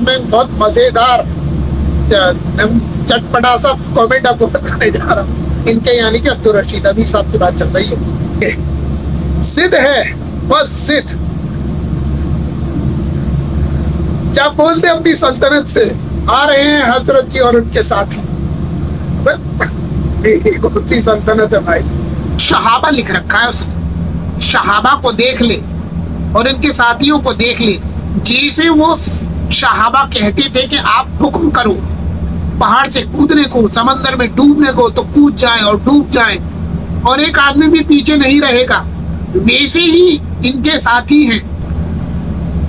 میں بہت مزیدار چٹپٹا سا کامنٹ آپ کو بتانے جا رہا ہوں. ان کے یعنی کہ عبدالرشید امیر صاحب کی بات چل رہی ہے. ضد ہے بس ضد. جب بولتے اپنی سلطنت سے آ رہے ہیں حضرت جی اور ان کے ساتھی. کون سی سلطنت ہے بھائی؟ صحابہ لکھ رکھا ہے اس نے. صحابہ کو دیکھ لے اور ان کے ساتھیوں کو دیکھ لے. جیسے وہ صحابہ کہتے تھے کہ آپ حکم کرو پہاڑ سے کودنے کو، سمندر میں ڈوبنے کو، تو کود جائیں اور ڈوب جائیں اور ایک آدمی بھی پیچھے نہیں رہے گا. ویسے ہی ان کے ساتھی ہیں.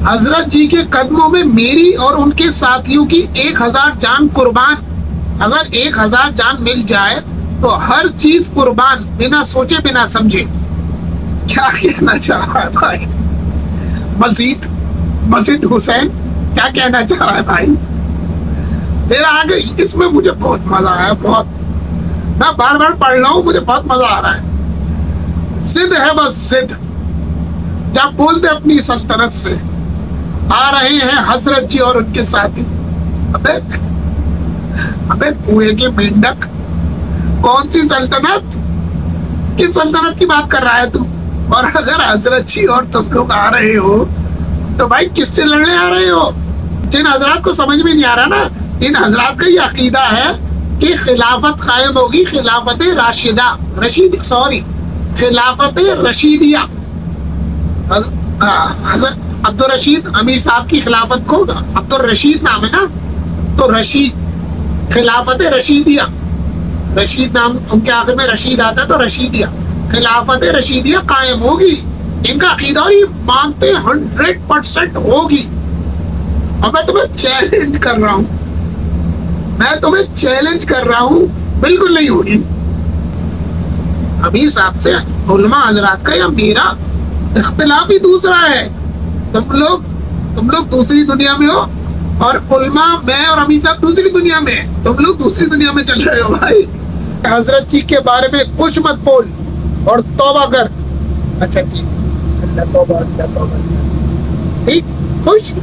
حضرت جی کے قدموں میں میری اور ان کے ساتھیوں کی 1000 جان قربان. اگر 1000 جان مل جائے تو ہر چیز قربان، بنا سوچے بنا سمجھے. کیا کہنا چاہ رہا ہے بھائی؟ مزید حسین کیا کہنا چاہ رہا ہے بھائی؟ پھر آگے اس میں مجھے بہت مزہ آیا. بہت میں بار بار پڑھ رہا ہوں، مجھے بہت مزہ آ رہا ہے. ضد ہے بس ضد. جب بولتے اپنی سلطنت سے آ رہے ہیں حضرت جی اور ان کے ساتھی. ابے کنویں کے مینڈک، کون سی سلطنت؟ کس سلطنت کی بات کر رہا ہے تو؟ اور اگر حضرت جی اور تم لوگ آ رہے ہو تو بھائی کس سے لڑنے آ رہے ہو؟ جن حضرات کو سمجھ میں نہیں آ رہا نا، ان حضرات کا یہ عقیدہ ہے کہ خلافت قائم ہوگی، خلافت خلافت رشیدیہ. حضرت عبدالرشید امیر صاحب کی خلافت کو عبدالرشید نام ہے نا، تو رشید، خلافت رشیدیہ، رشید نام ان کے آخر میں رشید آتا ہے تو رشیدیہ، خلافت رشیدیہ قائم ہوگی. ان کا عقیدہ اور یہ مانتے 100% ہوگی. اور میں تمہیں چیلنج کر رہا ہوں، بالکل نہیں ہوگی. امیر صاحب سے علماء حضرات کا یا میرا اختلاف ہی دوسرا ہے. تم لوگ دوسری دنیا میں ہو اور علماء، میں اور امیر صاحب دوسری دنیا میں. تم لوگ دوسری دنیا میں چل رہے ہو بھائی. حضرت جی کے بارے میں کچھ مت بول اور توبہ کر. اچھا ٹھیک، اللہ توبہ ٹھیک، خوش.